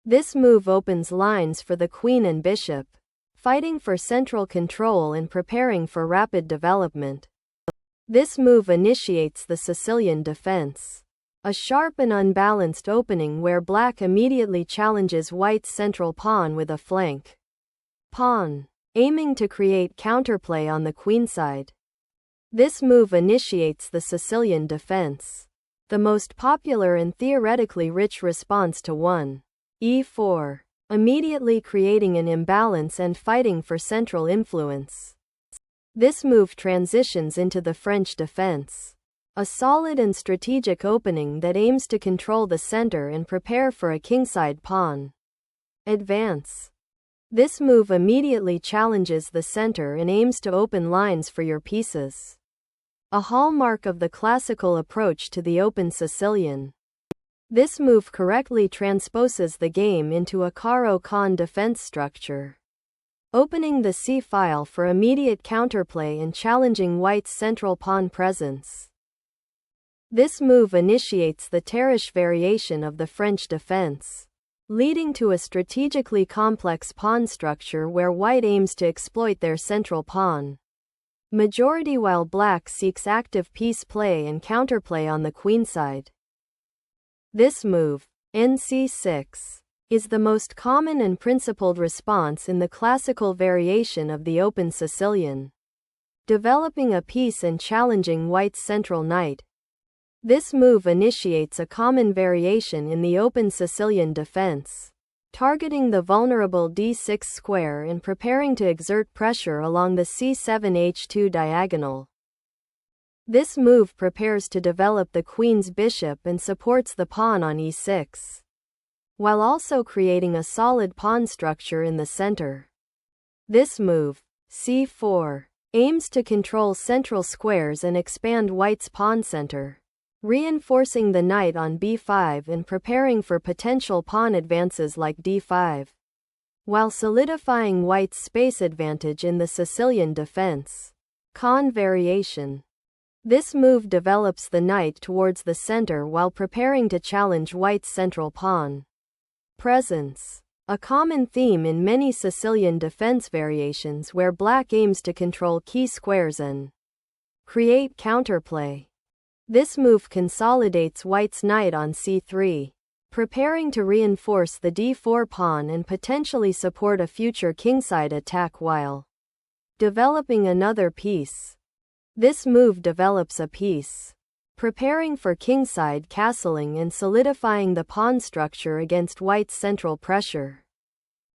This move opens lines for the queen and bishop, fighting for central control and preparing for rapid development. This move initiates the Sicilian defense, a sharp and unbalanced opening where black immediately challenges white's central pawn with a flank pawn, aiming to create counterplay on the queenside. This move initiates the Sicilian defense, the most popular and theoretically rich response to 1e4, immediately creating an imbalance and fighting for central influence. This move transitions into the French defense, a solid and strategic opening that aims to control the center and prepare for a kingside pawn advance. This move immediately challenges the center and aims to open lines for your pieces, a hallmark of the classical approach to the open Sicilian. This move correctly transposes the game into a Caro-Kann defense structure, opening the c-file for immediate counterplay and challenging white's central pawn presence. This move initiates the Tarrasch variation of the French defense, leading to a strategically complex pawn structure where white aims to exploit their central pawn majority while black seeks active piece play and counterplay on the queenside. This move, nc6, is the most common and principled response in the classical variation of the open Sicilian, developing a piece and challenging white's central knight. This move initiates a common variation in the open Sicilian defense, targeting the vulnerable d6 square and preparing to exert pressure along the c7h2 diagonal. This move prepares to develop the queen's bishop and supports the pawn on e6, while also creating a solid pawn structure in the center. This move, c4, aims to control central squares and expand white's pawn center, reinforcing the knight on b5 and preparing for potential pawn advances like d5, while solidifying white's space advantage in the Sicilian defense. Kann variation. This move develops the knight towards the center while preparing to challenge white's central pawn presence, a common theme in many Sicilian defense variations where black aims to control key squares and create counterplay. This move consolidates white's knight on c3, preparing to reinforce the d4 pawn and potentially support a future kingside attack while developing another piece. This move develops a piece, preparing for kingside castling and solidifying the pawn structure against white's central pressure,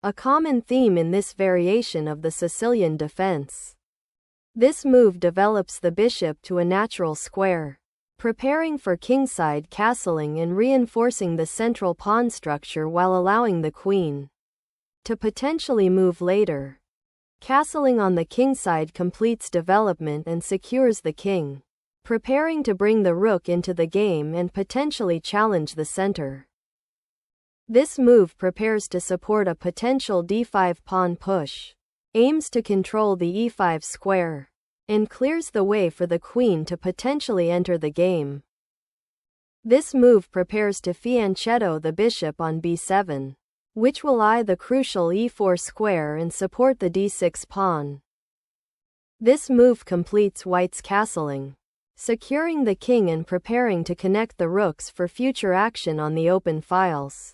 a common theme in this variation of the Sicilian defense. This move develops the bishop to a natural square, preparing for kingside castling and reinforcing the central pawn structure while allowing the queen to potentially move later. Castling on the kingside completes development and secures the king, preparing to bring the rook into the game and potentially challenge the center. This move prepares to support a potential d5 pawn push, aims to control the e5 square, and clears the way for the queen to potentially enter the game. This move prepares to fianchetto the bishop on b7, which will eye the crucial e4 square and support the d6 pawn. This move completes white's castling, securing the king and preparing to connect the rooks for future action on the open files.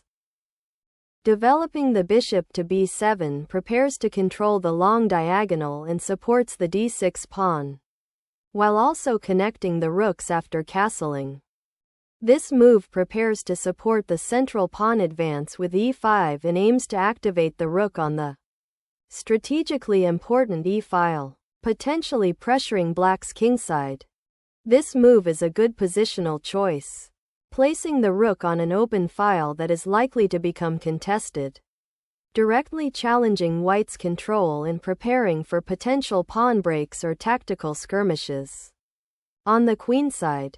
Developing the bishop to b7 prepares to control the long diagonal and supports the d6 pawn, while also connecting the rooks after castling. This move prepares to support the central pawn advance with e5 and aims to activate the rook on the strategically important e-file, potentially pressuring black's kingside. This move is a good positional choice, placing the rook on an open file that is likely to become contested, directly challenging white's control and preparing for potential pawn breaks or tactical skirmishes. On the queenside,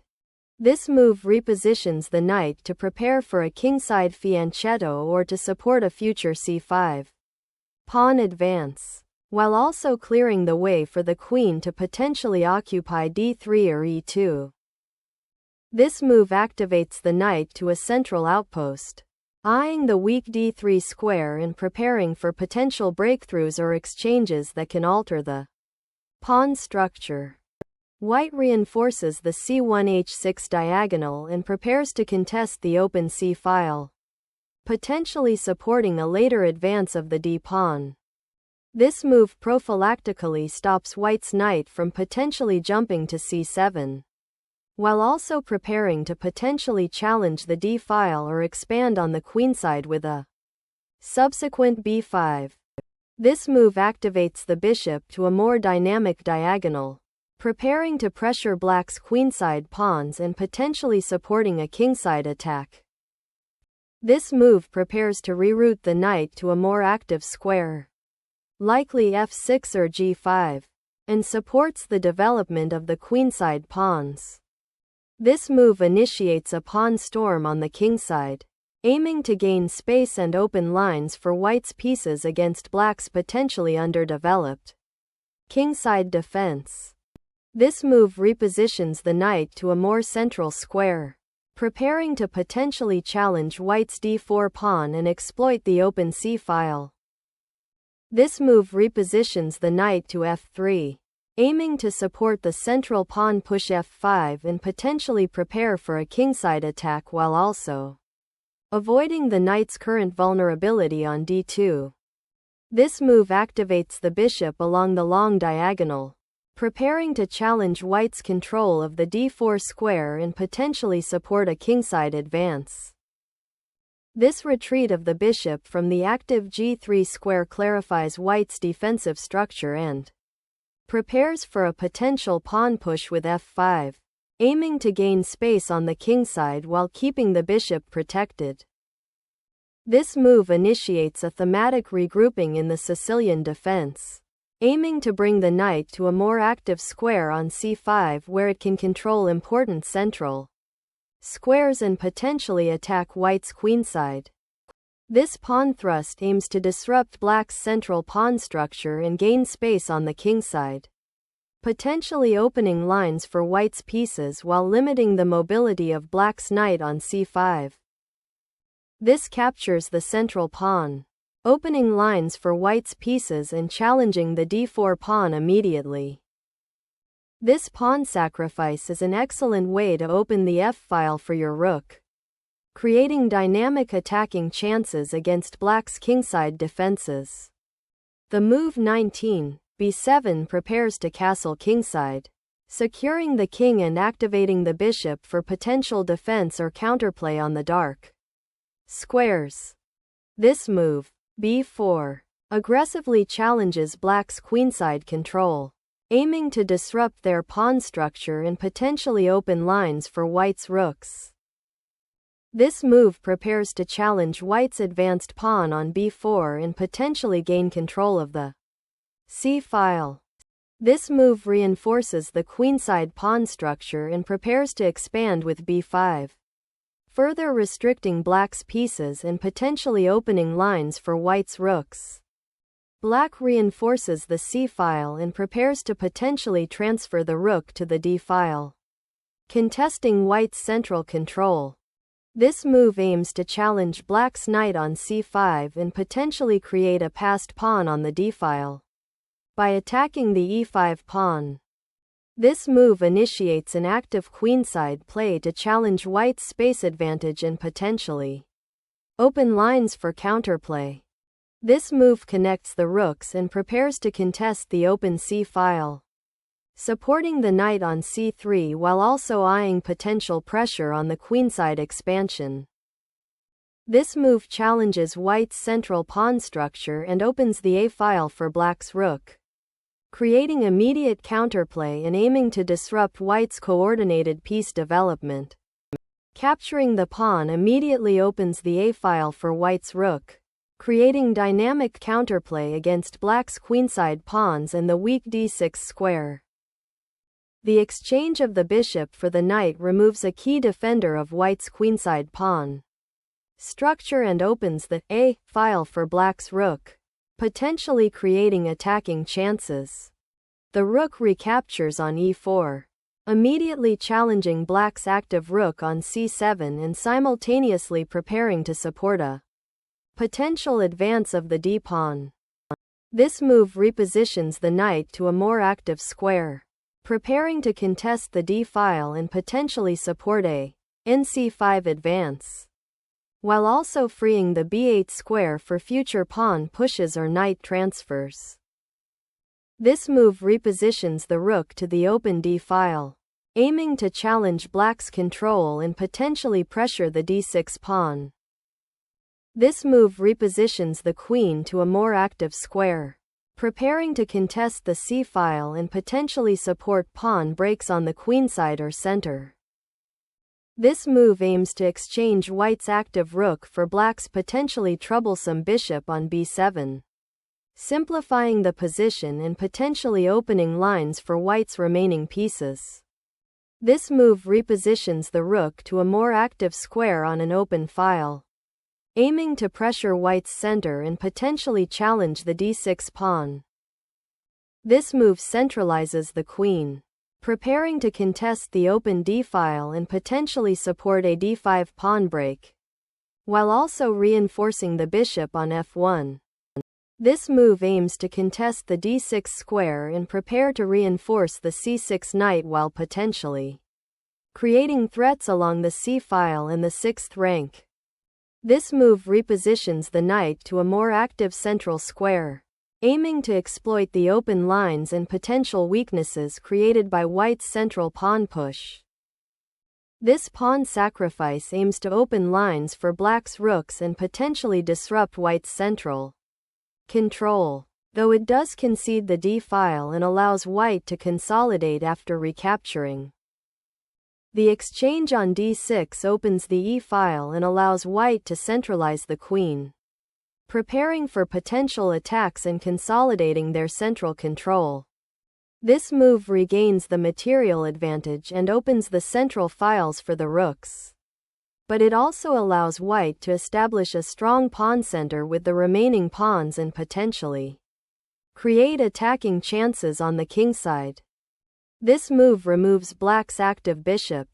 this move repositions the knight to prepare for a kingside fianchetto or to support a future c5 pawn advance, while also clearing the way for the queen to potentially occupy d3 or e2. This move activates the knight to a central outpost, eyeing the weak d3 square and preparing for potential breakthroughs or exchanges that can alter the pawn structure. White reinforces the c1h6 diagonal and prepares to contest the open c-file, potentially supporting a later advance of the d-pawn. This move prophylactically stops White's knight from potentially jumping to c7, while also preparing to potentially challenge the d-file or expand on the queenside with a subsequent b5. This move activates the bishop to a more dynamic diagonal, preparing to pressure Black's queenside pawns and potentially supporting a kingside attack. This move prepares to reroute the knight to a more active square, likely f6 or g5, and supports the development of the queenside pawns. This move initiates a pawn storm on the kingside, aiming to gain space and open lines for White's pieces against Black's potentially underdeveloped kingside defense. This move repositions the knight to a more central square, preparing to potentially challenge White's d4 pawn and exploit the open c-file. This move repositions the knight to f3, aiming to support the central pawn push f5 and potentially prepare for a kingside attack while also avoiding the knight's current vulnerability on d2. This move activates the bishop along the long diagonal, preparing to challenge White's control of the d4 square and potentially support a kingside advance. This retreat of the bishop from the active g3 square clarifies White's defensive structure and prepares for a potential pawn push with f5, aiming to gain space on the kingside while keeping the bishop protected. This move initiates a thematic regrouping in the Sicilian defense, aiming to bring the knight to a more active square on c5 where it can control important central squares and potentially attack White's queenside. This pawn thrust aims to disrupt Black's central pawn structure and gain space on the kingside, potentially opening lines for White's pieces while limiting the mobility of Black's knight on c5. This captures the central pawn, opening lines for White's pieces and challenging the d4 pawn immediately. This pawn sacrifice is an excellent way to open the f-file for your rook, creating dynamic attacking chances against Black's kingside defenses. The move 19, b7 prepares to castle kingside, securing the king and activating the bishop for potential defense or counterplay on the dark squares. This move, b4, aggressively challenges Black's queenside control, aiming to disrupt their pawn structure and potentially open lines for White's rooks. This move prepares to challenge White's advanced pawn on b4 and potentially gain control of the c-file. This move reinforces the queenside pawn structure and prepares to expand with b5, further restricting Black's pieces and potentially opening lines for White's rooks. Black reinforces the c-file and prepares to potentially transfer the rook to the d-file, contesting White's central control. This move aims to challenge Black's knight on c5 and potentially create a passed pawn on the d-file by attacking the e5 pawn. This move initiates an active queenside play to challenge White's space advantage and potentially open lines for counterplay. This move connects the rooks and prepares to contest the open c-file, supporting the knight on c3 while also eyeing potential pressure on the queenside expansion. This move challenges White's central pawn structure and opens the a-file for Black's rook, creating immediate counterplay and aiming to disrupt White's coordinated piece development. Capturing the pawn immediately opens the a-file for White's rook, creating dynamic counterplay against Black's queenside pawns and the weak d6 square. The exchange of the bishop for the knight removes a key defender of White's queenside pawn structure and opens the a-file for Black's rook, potentially creating attacking chances. The rook recaptures on e4, immediately challenging black's active rook on c7 and simultaneously preparing to support a potential advance of the d-pawn. This move repositions the knight to a more active square, preparing to contest the d-file and potentially support a nc5 advance, while also freeing the b8 square for future pawn pushes or knight transfers. This move repositions the rook to the open d-file, aiming to challenge black's control and potentially pressure the d6 pawn. This move repositions the queen to a more active square, preparing to contest the c-file and potentially support pawn breaks on the queenside or center. This move aims to exchange white's active rook for black's potentially troublesome bishop on b7, simplifying the position and potentially opening lines for white's remaining pieces. This move repositions the rook to a more active square on an open file, aiming to pressure white's center and potentially challenge the d6 pawn. This move centralizes the queen, preparing to contest the open d-file and potentially support a d5 pawn break, while also reinforcing the bishop on f1. This move aims to contest the d6 square and prepare to reinforce the c6 knight while potentially creating threats along the c-file and the 6th rank. This move repositions the knight to a more active central square, aiming to exploit the open lines and potential weaknesses created by white's central pawn push. This pawn sacrifice aims to open lines for black's rooks and potentially disrupt white's central control, though it does concede the d-file and allows white to consolidate after recapturing. The exchange on d6 opens the e-file and allows white to centralize the queen, preparing for potential attacks and consolidating their central control. This move regains the material advantage and opens the central files for the rooks, but it also allows white to establish a strong pawn center with the remaining pawns and potentially create attacking chances on the kingside. This move removes black's active bishop,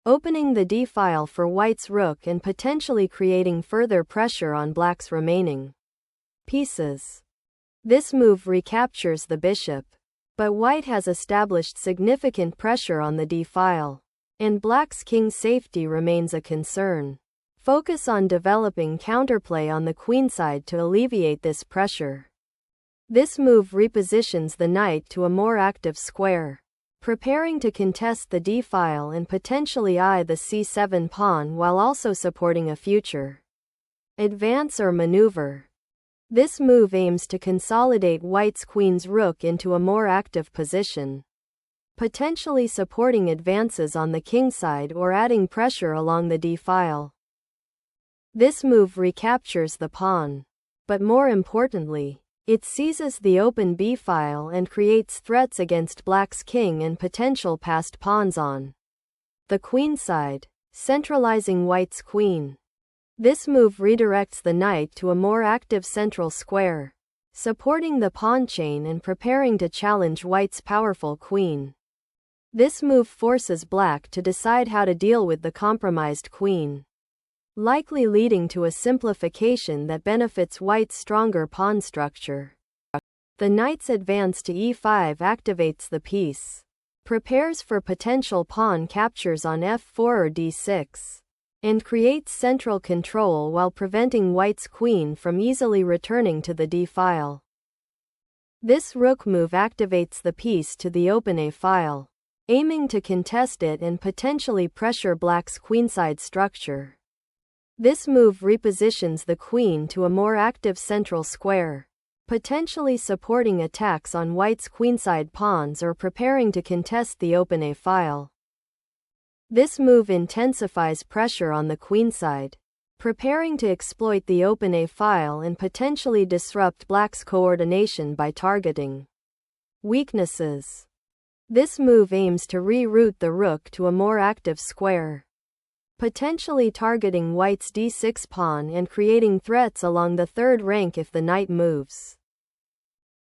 opening the d-file for white's rook and potentially creating further pressure on black's remaining pieces. This move recaptures the bishop, but white has established significant pressure on the d-file, and black's king safety remains a concern. Focus on developing counterplay on the queenside to alleviate this pressure. This move repositions the knight to a more active square, preparing to contest the d-file and potentially eye the c7 pawn while also supporting a future advance or maneuver. This move aims to consolidate white's queen's rook into a more active position, potentially supporting advances on the kingside or adding pressure along the d-file. This move recaptures the pawn, but more importantly, it seizes the open b-file and creates threats against black's king and potential passed pawns on the queenside, centralizing white's queen. This move redirects the knight to a more active central square, supporting the pawn chain and preparing to challenge white's powerful queen. This move forces black to decide how to deal with the compromised queen, likely leading to a simplification that benefits white's stronger pawn structure. The knight's advance to e5 activates the piece, prepares for potential pawn captures on f4 or d6, and creates central control while preventing white's queen from easily returning to the d-file. This rook move activates the piece to the open a-file, aiming to contest it and potentially pressure black's queenside structure. This move repositions the queen to a more active central square, potentially supporting attacks on white's queenside pawns or preparing to contest the open a-file. This move intensifies pressure on the queenside, preparing to exploit the open a-file and potentially disrupt black's coordination by targeting weaknesses. This move aims to reroute the rook to a more active square, potentially targeting white's d6 pawn and creating threats along the 3rd rank if the knight moves.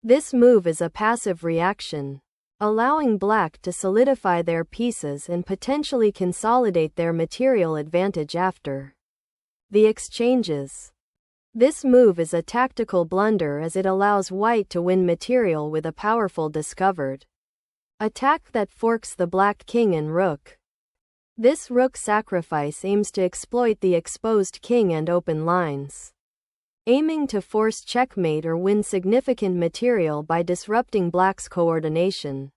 This move is a passive reaction, allowing black to solidify their pieces and potentially consolidate their material advantage after the exchanges. This move is a tactical blunder as it allows white to win material with a powerful discovered attack that forks the black king and rook. This rook sacrifice aims to exploit the exposed king and open lines, aiming to force checkmate or win significant material by disrupting black's coordination.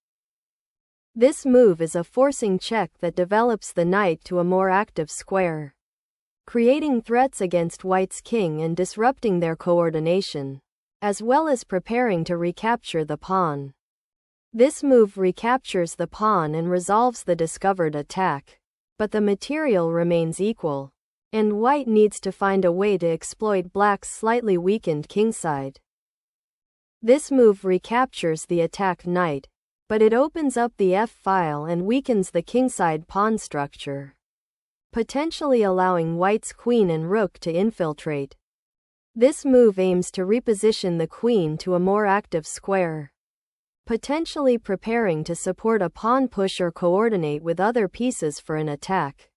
This move is a forcing check that develops the knight to a more active square, creating threats against white's king and disrupting their coordination, as well as preparing to recapture the pawn. This move recaptures the pawn and resolves the discovered attack, but the material remains equal, and white needs to find a way to exploit black's slightly weakened kingside. This move recaptures the attack knight, but it opens up the f-file and weakens the kingside pawn structure, potentially allowing white's queen and rook to infiltrate. This move aims to reposition the queen to a more active square, potentially preparing to support a pawn push or coordinate with other pieces for an attack.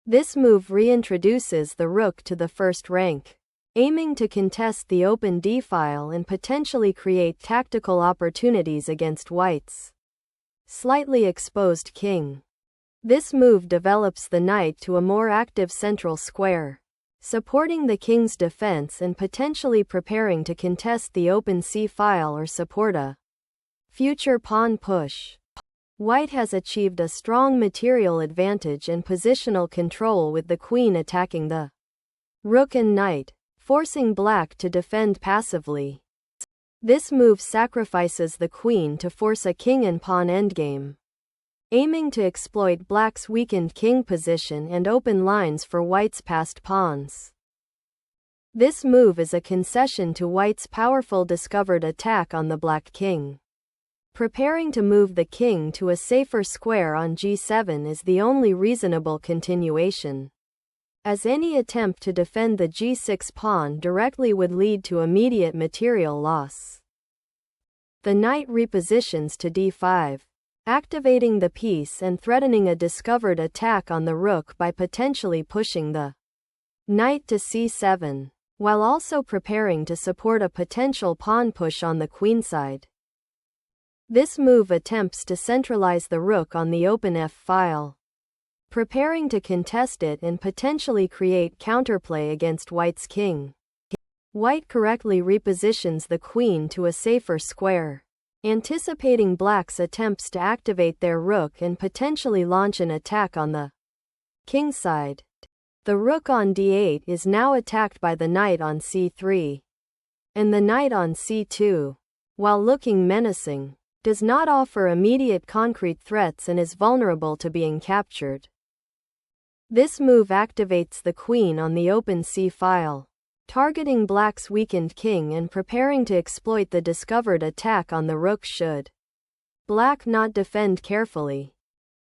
This move reintroduces the rook to the first rank, aiming to contest the open d-file and potentially create tactical opportunities against white's slightly exposed king. This move develops the knight to a more active central square, supporting the king's defense and potentially preparing to contest the open c-file or support a future pawn push. White has achieved a strong material advantage and positional control with the queen attacking the rook and knight, forcing black to defend passively. This move sacrifices the queen to force a king and pawn endgame, aiming to exploit black's weakened king position and open lines for white's passed pawns. This move is a concession to white's powerful discovered attack on the black king. Preparing to move the king to a safer square on g7 is the only reasonable continuation, as any attempt to defend the g6 pawn directly would lead to immediate material loss. The knight repositions to d5, activating the piece and threatening a discovered attack on the rook by potentially pushing the knight to c7, while also preparing to support a potential pawn push on the queenside. This move attempts to centralize the rook on the open f-file, preparing to contest it and potentially create counterplay against white's king. White correctly repositions the queen to a safer square, anticipating black's attempts to activate their rook and potentially launch an attack on the king's side. The rook on d8 is now attacked by the knight on c3, and the knight on c2, while looking menacing, does not offer immediate concrete threats and is vulnerable to being captured. This move activates the queen on the open c-file, targeting black's weakened king and preparing to exploit the discovered attack on the rook should black not defend carefully.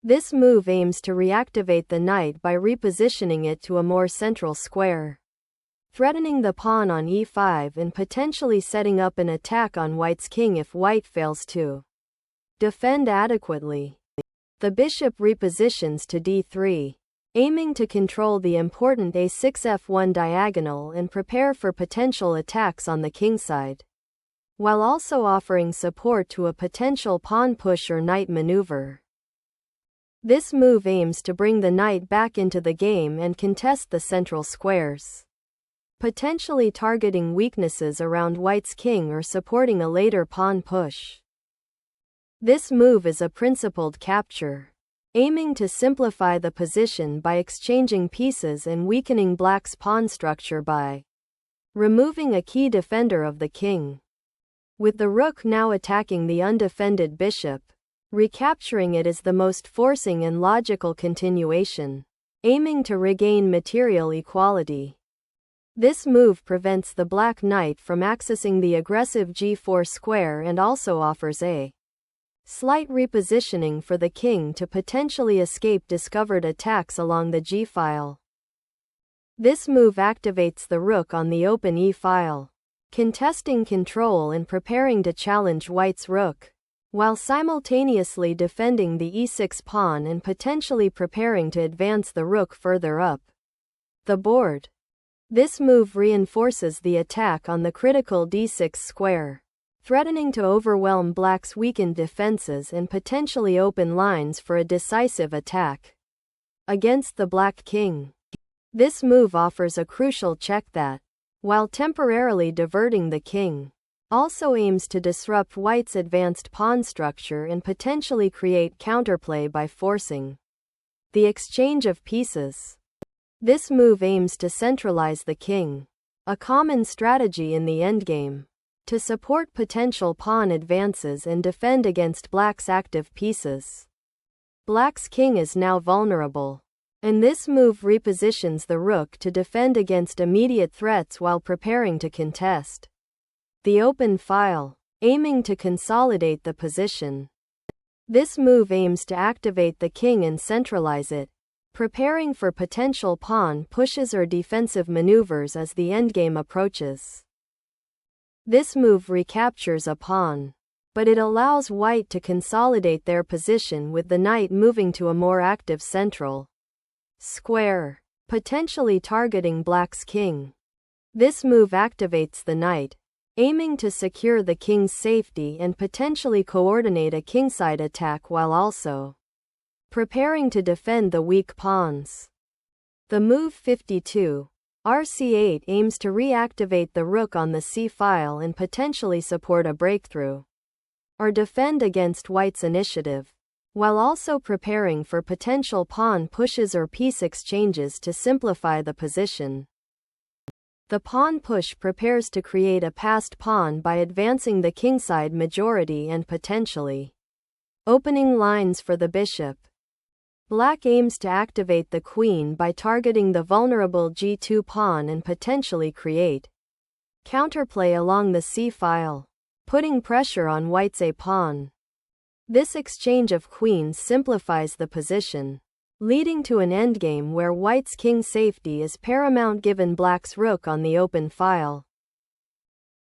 This move aims to reactivate the knight by repositioning it to a more central square, threatening the pawn on e5 and potentially setting up an attack on white's king if white fails to defend adequately. The bishop repositions to d3, aiming to control the important a6-f1 diagonal and prepare for potential attacks on the kingside, while also offering support to a potential pawn push or knight maneuver. This move aims to bring the knight back into the game and contest the central squares, potentially targeting weaknesses around white's king or supporting a later pawn push. This move is a principled capture, aiming to simplify the position by exchanging pieces and weakening black's pawn structure by removing a key defender of the king. With the rook now attacking the undefended bishop, recapturing it is the most forcing and logical continuation, aiming to regain material equality. This move prevents the black knight from accessing the aggressive g4 square and also offers a slight repositioning for the king to potentially escape discovered attacks along the g-file. This move activates the rook on the open e-file, contesting control and preparing to challenge white's rook. while simultaneously defending the e6 pawn and potentially preparing to advance the rook further up the board. This move reinforces the attack on the critical d6 square, threatening to overwhelm black's weakened defenses and potentially open lines for a decisive attack against the black king. This move offers a crucial check that, while temporarily diverting the king, also aims to disrupt white's advanced pawn structure and potentially create counterplay by forcing the exchange of pieces. This move aims to centralize the king, a common strategy in the endgame, to support potential pawn advances and defend against black's active pieces. Black's king is now vulnerable, and this move repositions the rook to defend against immediate threats while preparing to contest the open file, aiming to consolidate the position. This move aims to activate the king and centralize it, preparing for potential pawn pushes or defensive maneuvers as the endgame approaches. This move recaptures a pawn, but it allows white to consolidate their position with the knight moving to a more active central square, potentially targeting black's king. This move activates the knight, aiming to secure the king's safety and potentially coordinate a kingside attack while also preparing to defend the weak pawns. The move 52, RC8 aims to reactivate the rook on the c-file and potentially support a breakthrough or defend against white's initiative, while also preparing for potential pawn pushes or piece exchanges to simplify the position. The pawn push prepares to create a passed pawn by advancing the kingside majority and potentially opening lines for the bishop. Black aims to activate the queen by targeting the vulnerable g2 pawn and potentially create counterplay along the c-file, putting pressure on white's a pawn. This exchange of queens simplifies the position, leading to an endgame where white's king safety is paramount given black's rook on the open file.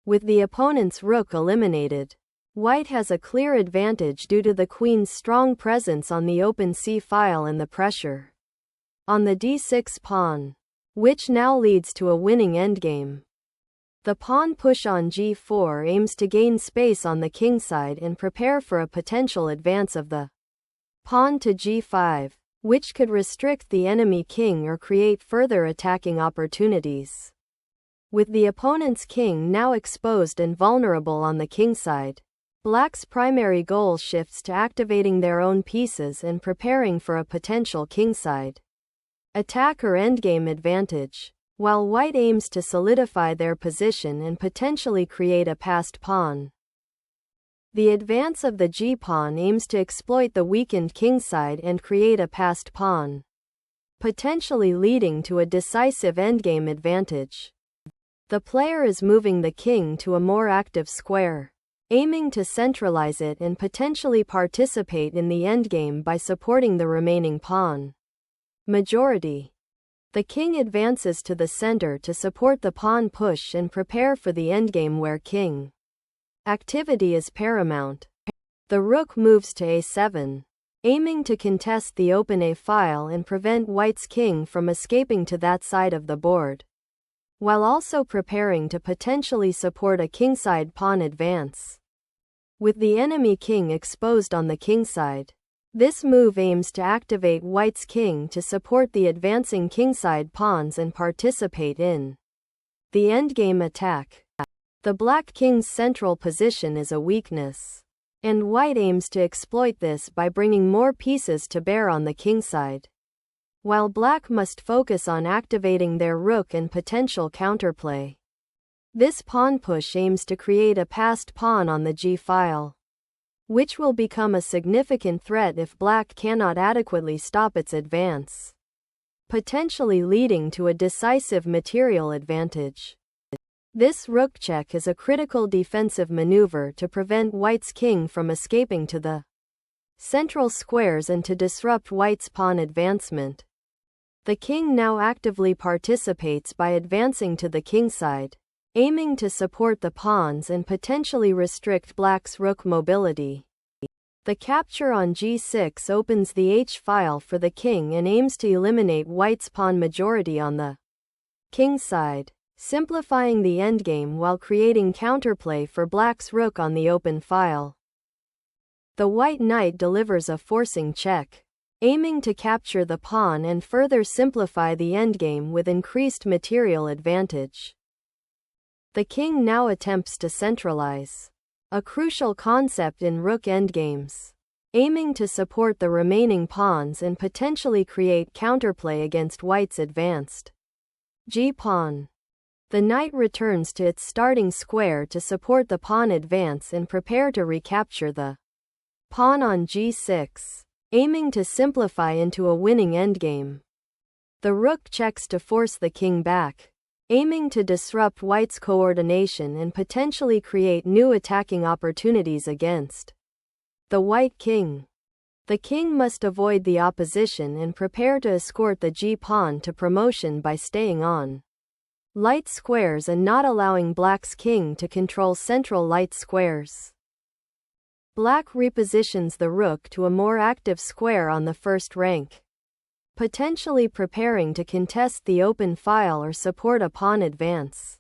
With the opponent's rook eliminated, white has a clear advantage due to the queen's strong presence on the open c-file and the pressure on the d6 pawn, which now leads to a winning endgame. The pawn push on g4 aims to gain space on the kingside and prepare for a potential advance of the pawn to g5, which could restrict the enemy king or create further attacking opportunities. With the opponent's king now exposed and vulnerable on the kingside, black's primary goal shifts to activating their own pieces and preparing for a potential kingside attack or endgame advantage, while white aims to solidify their position and potentially create a passed pawn. The advance of the g-pawn aims to exploit the weakened kingside and create a passed pawn, potentially leading to a decisive endgame advantage. The player is moving the king to a more active square, aiming to centralize it and potentially participate in the endgame by supporting the remaining pawn majority. The king advances to the center to support the pawn push and prepare for the endgame where king activity is paramount. The rook moves to a7, aiming to contest the open a-file and prevent white's king from escaping to that side of the board, while also preparing to potentially support a kingside pawn advance. With the enemy king exposed on the kingside, this move aims to activate white's king to support the advancing kingside pawns and participate in the endgame attack. The black king's central position is a weakness, and white aims to exploit this by bringing more pieces to bear on the kingside, while black must focus on activating their rook and potential counterplay. This pawn push aims to create a passed pawn on the g-file, which will become a significant threat if black cannot adequately stop its advance, potentially leading to a decisive material advantage. This rook check is a critical defensive maneuver to prevent white's king from escaping to the central squares and to disrupt white's pawn advancement. The king now actively participates by advancing to the kingside, aiming to support the pawns and potentially restrict black's rook mobility. The capture on g6 opens the h-file for the king and aims to eliminate white's pawn majority on the king side, simplifying the endgame while creating counterplay for black's rook on the open file. The white knight delivers a forcing check, aiming to capture the pawn and further simplify the endgame with increased material advantage. The king now attempts to centralize, a crucial concept in rook endgames, aiming to support the remaining pawns and potentially create counterplay against white's advanced g-pawn. The knight returns to its starting square to support the pawn advance and prepare to recapture the pawn on g6, aiming to simplify into a winning endgame. The rook checks to force the king back, aiming to disrupt white's coordination and potentially create new attacking opportunities against the white king. The king must avoid the opposition and prepare to escort the g-pawn to promotion by staying on light squares and not allowing black's king to control central light squares. Black repositions the rook to a more active square on the first rank, potentially preparing to contest the open file or support a pawn advance.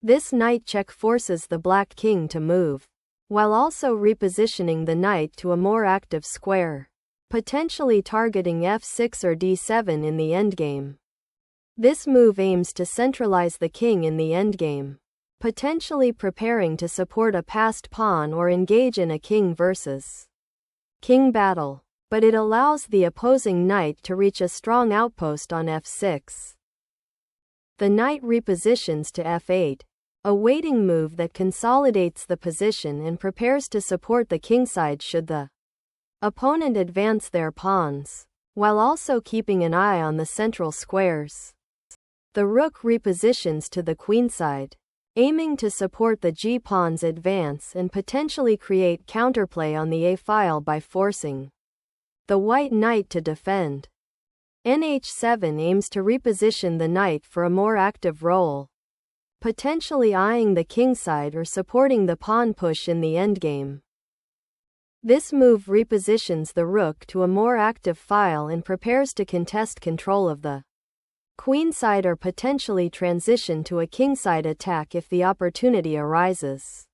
This knight check forces the black king to move, while also repositioning the knight to a more active square, potentially targeting f6 or d7 in the endgame. This move aims to centralize the king in the endgame, potentially preparing to support a passed pawn or engage in a king versus king battle, but it allows the opposing knight to reach a strong outpost on f6. The knight repositions to f8, a waiting move that consolidates the position and prepares to support the kingside should the opponent advance their pawns, while also keeping an eye on the central squares. The rook repositions to the queenside, aiming to support the g-pawn's advance and potentially create counterplay on the a-file by forcing the white knight to defend. Nh7 aims to reposition the knight for a more active role, potentially eyeing the kingside or supporting the pawn push in the endgame. This move repositions the rook to a more active file and prepares to contest control of the queenside or potentially transition to a kingside attack if the opportunity arises.